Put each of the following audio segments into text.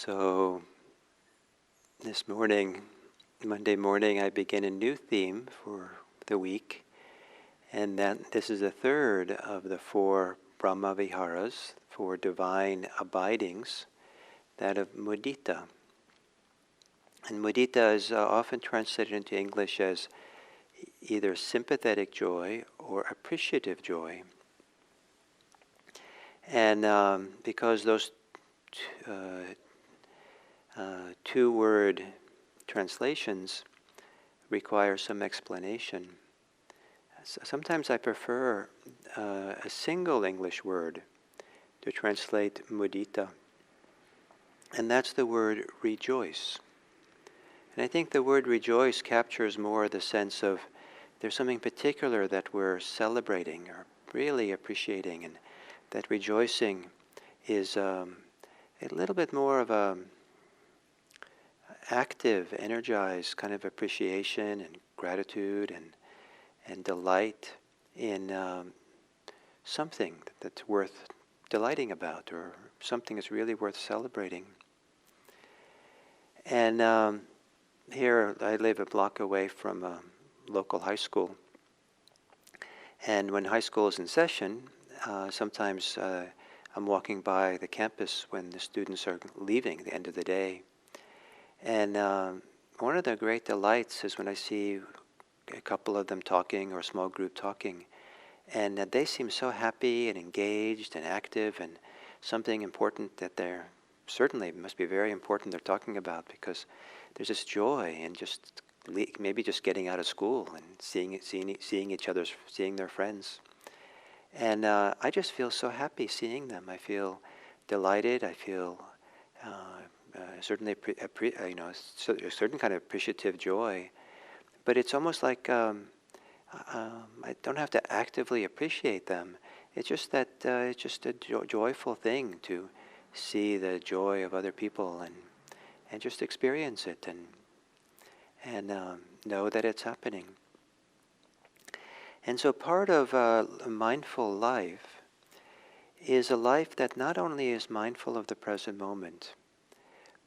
So this morning, Monday morning, I begin a new theme for the week, and this is the third of the four Brahmaviharas, four divine abidings, that of mudita. And mudita is often translated into English as either sympathetic joy or appreciative joy. And because those two-word translations require some explanation, sometimes I prefer a single English word to translate mudita, and that's the word rejoice. And I think the word rejoice captures more the sense of there's something particular that we're celebrating or really appreciating, and that rejoicing is a little bit more of a active, energized kind of appreciation and gratitude and delight in something that's worth delighting about, or something that's really worth celebrating. And here I live a block away from a local high school, and when high school is in session, sometimes I'm walking by the campus when the students are leaving at the end of the day. And one of the great delights is when I see a couple of them talking, or a small group talking, and they seem so happy and engaged and active, and something important that they're certainly must be very important they're talking about, because there's this joy in just maybe just getting out of school and seeing their friends. And I just feel so happy seeing them. I feel delighted. I feel certainly a certain kind of appreciative joy. But it's almost like I don't have to actively appreciate them. It's just that it's just a joyful thing to see the joy of other people and just experience it and know that it's happening. And so part of a mindful life is a life that not only is mindful of the present moment,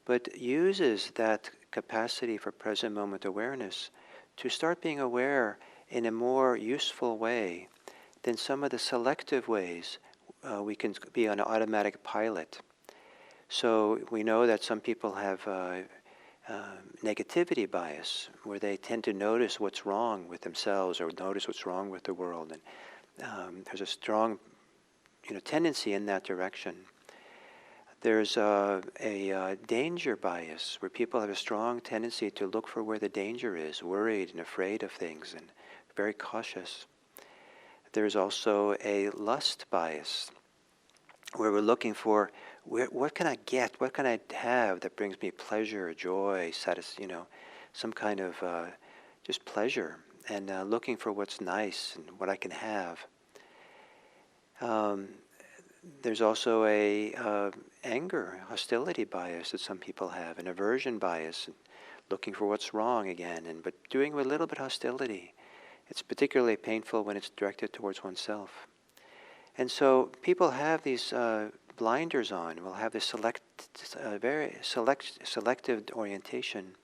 but uses that capacity for present moment awareness to start being aware in a more useful way than some of the selective ways we can be on an automatic pilot. So we know that some people have negativity bias, where they tend to notice what's wrong with themselves or notice what's wrong with the world, and there's a strong, tendency in that direction. There's a danger bias, where people have a strong tendency to look for where the danger is, worried and afraid of things, and very cautious. There's also a lust bias, where we're looking for what can I get, what can I have that brings me pleasure, joy, some kind of just pleasure, and looking for what's nice and what I can have. There's also a anger, hostility bias that some people have, an aversion bias, looking for what's wrong again, but doing with a little bit of hostility. It's particularly painful when it's directed towards oneself. And so people have these blinders on, will have this very selective orientation.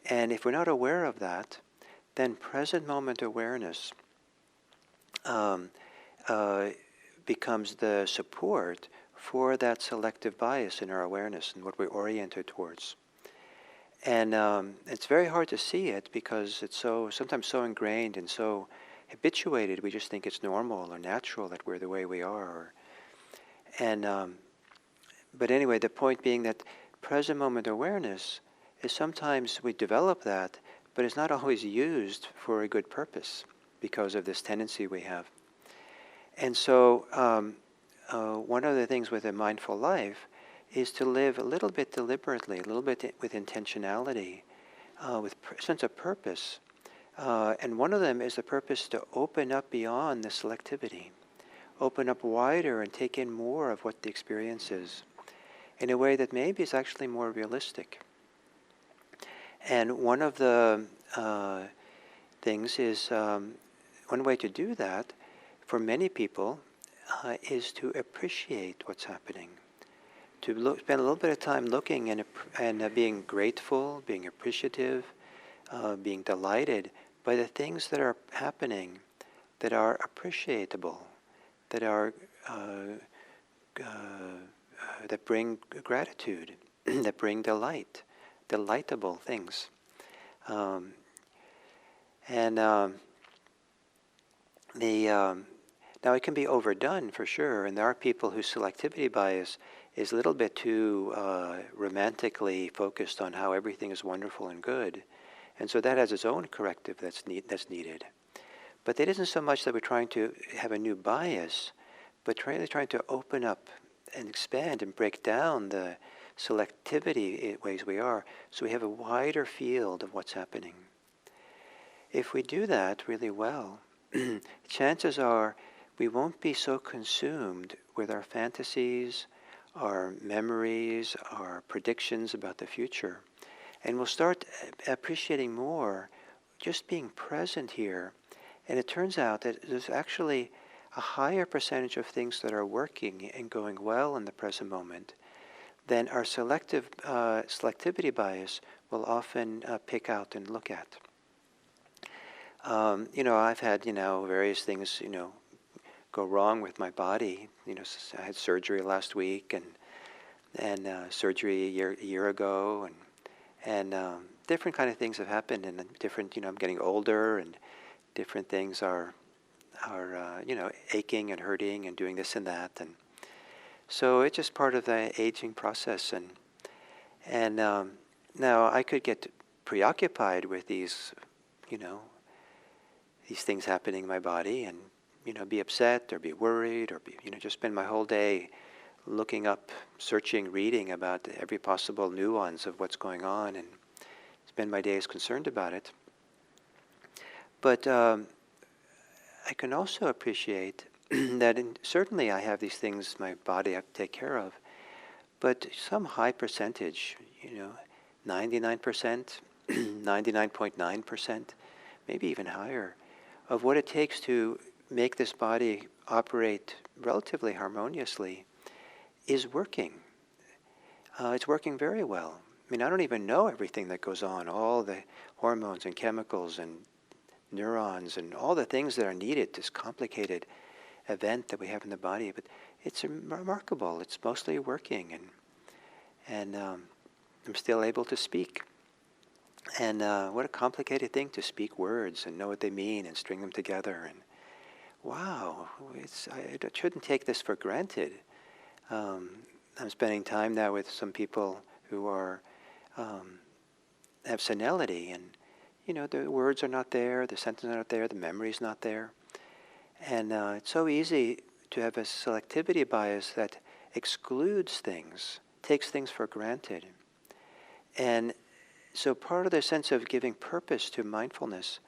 And if we're not aware of that, then present moment awareness becomes the support for that selective bias in our awareness and what we're oriented towards. And it's very hard to see it because it's sometimes so ingrained and so habituated, we just think it's normal or natural that we're the way we are. But anyway, the point being that present moment awareness is sometimes we develop that, but it's not always used for a good purpose because of this tendency we have. And so one of the things with a mindful life is to live a little bit deliberately, a little bit with intentionality, with a sense of purpose. And one of them is the purpose to open up beyond the selectivity, open up wider and take in more of what the experience is in a way that maybe is actually more realistic. And one of the things is, one way to do that for many people is to appreciate what's happening, spend a little bit of time looking and being grateful, being appreciative, being delighted by the things that are happening, that are appreciable, that are that bring gratitude, that bring delight, delightable things. Um, and now it can be overdone for sure, and there are people whose selectivity bias is a little bit too romantically focused on how everything is wonderful and good, and so that has its own corrective that's needed. But it isn't so much that we're trying to have a new bias, but really trying to open up and expand and break down the selectivity ways we are, so we have a wider field of what's happening. If we do that really well, chances are we won't be so consumed with our fantasies, our memories, our predictions about the future. And we'll start appreciating more just being present here. And it turns out that there's actually a higher percentage of things that are working and going well in the present moment than our selectivity bias will often pick out and look at. I've had, various things, go wrong with my body. I had surgery last week and surgery a year ago, and different kind of things have happened, and different, I'm getting older, and different things are aching and hurting and doing this and that, and so it's just part of the aging process, and now I could get preoccupied with these things happening in my body, and be upset or be worried or just spend my whole day looking up, searching, reading about every possible nuance of what's going on, and spend my days concerned about it. But I can also appreciate that certainly I have these things my body I have to take care of, but some high percentage, 99%, 99.9%, maybe even higher, of what it takes to make this body operate relatively harmoniously is working. It's working very well. I mean, I don't even know everything that goes on, all the hormones and chemicals and neurons and all the things that are needed, this complicated event that we have in the body, but it's remarkable. It's mostly working, and I'm still able to speak. And what a complicated thing to speak words and know what they mean and string them together. And wow, I shouldn't take this for granted. I'm spending time now with some people who are have senility, and the words are not there, the sentences are not there, the memory's not there, and it's so easy to have a selectivity bias that excludes things, takes things for granted, and so part of the sense of giving purpose to mindfulness,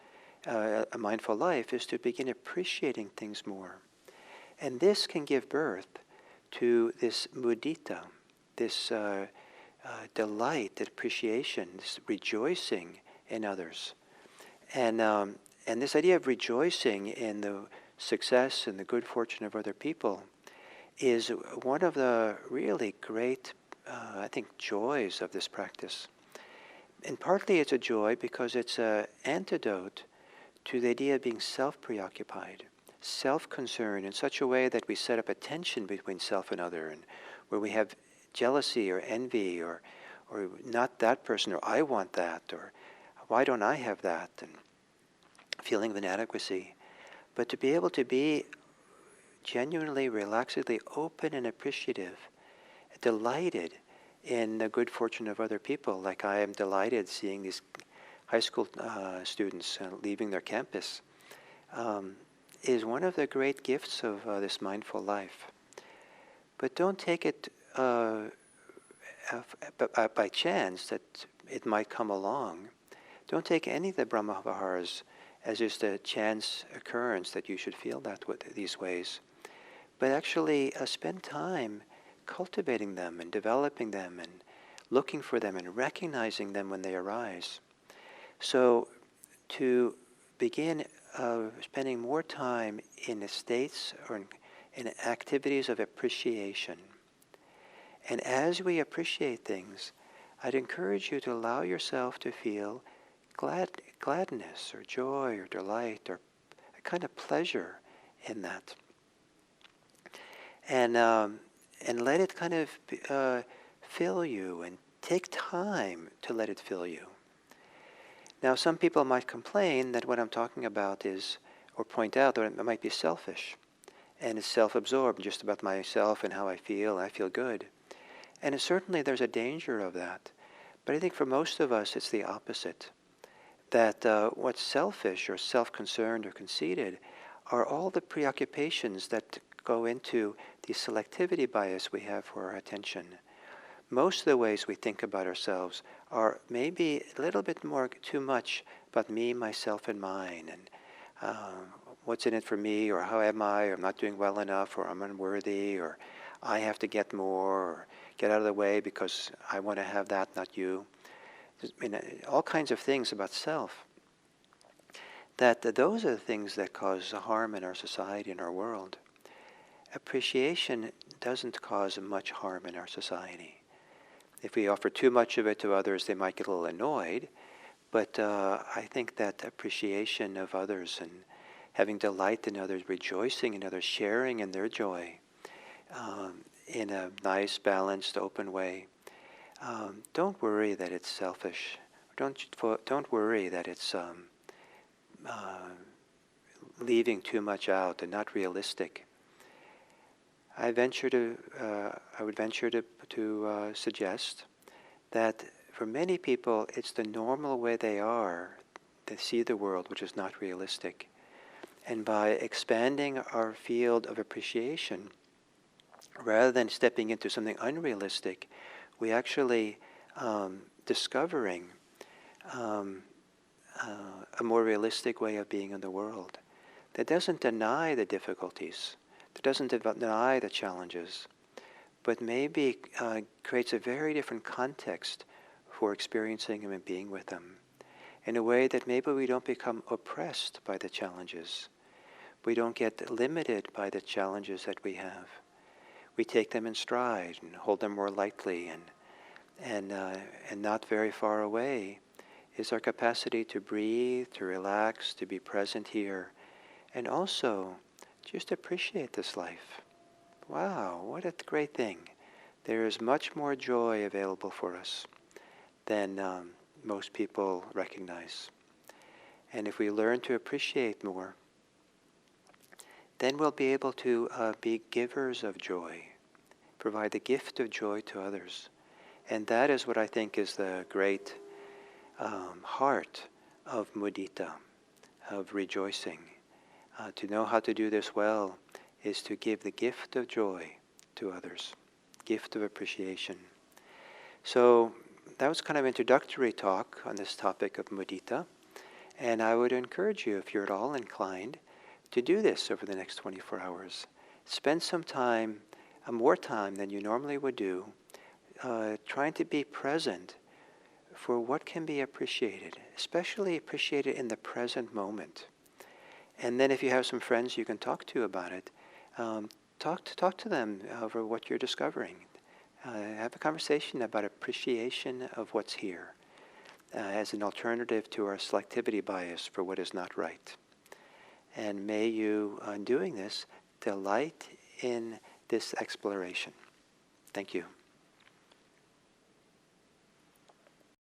a mindful life, is to begin appreciating things more. And this can give birth to this mudita, this delight, appreciation, this rejoicing in others. And this idea of rejoicing in the success and the good fortune of other people is one of the really great, I think, joys of this practice. And partly it's a joy because it's an antidote to the idea of being self-preoccupied, self-concerned in such a way that we set up a tension between self and other, and where we have jealousy or envy or not that person, or I want that, or why don't I have that, and feeling of inadequacy. But to be able to be genuinely, relaxedly open and appreciative, delighted in the good fortune of other people, like I am delighted seeing these high school students leaving their campus, is one of the great gifts of this mindful life. But don't take it by chance that it might come along. Don't take any of the Brahmaviharas as just a chance occurrence that you should feel these ways. But actually spend time cultivating them and developing them and looking for them and recognizing them when they arise. So to begin spending more time in the states or in activities of appreciation And as we appreciate things, I'd encourage you to allow yourself to feel gladness or joy or delight or a kind of pleasure in that. And let it kind of fill you, and take time to let it fill you. Now, some people might complain that what I'm talking about is, or point out that it might be selfish, and it's self-absorbed, just about myself and how I feel good. And certainly there's a danger of that. But I think for most of us it's the opposite. That what's selfish or self-concerned or conceited are all the preoccupations that go into the selectivity bias we have for our attention. Most of the ways we think about ourselves are maybe a little bit more too much about me, myself, and mine, and what's in it for me, or how am I, or I'm not doing well enough, or I'm unworthy, or I have to get more, or get out of the way because I want to have that, not you. I mean, all kinds of things about self. Those are the things that cause harm in our society, in our world. Appreciation doesn't cause much harm in our society. If we offer too much of it to others, they might get a little annoyed. But I think that appreciation of others and having delight in others, rejoicing in others, sharing in their joy in a nice, balanced, open way. Don't worry that it's selfish. Don't worry that it's leaving too much out and not realistic. I would venture to suggest that for many people, it's the normal way they are that see the world, which is not realistic. And by expanding our field of appreciation, rather than stepping into something unrealistic, we actually discovering a more realistic way of being in the world that doesn't deny the difficulties, that doesn't deny the challenges, but maybe creates a very different context for experiencing them and being with them, in a way that maybe we don't become oppressed by the challenges. We don't get limited by the challenges that we have. We take them in stride and hold them more lightly, and not very far away is our capacity to breathe, to relax, to be present here, and also just appreciate this life. Wow, what a great thing. There is much more joy available for us than most people recognize. And if we learn to appreciate more, then we'll be able to be givers of joy, provide the gift of joy to others. And that is what I think is the great heart of mudita, of rejoicing. To know how to do this well is to give the gift of joy to others, gift of appreciation. So that was kind of introductory talk on this topic of mudita. And I would encourage you, if you're at all inclined, to do this over the next 24 hours. Spend some time, more time than you normally would do, trying to be present for what can be appreciated, especially appreciated in the present moment. And then if you have some friends you can talk to about it, talk to them over what you're discovering. Have a conversation about appreciation of what's here as an alternative to our selectivity bias for what is not right. And may you, in doing this, delight in this exploration. Thank you.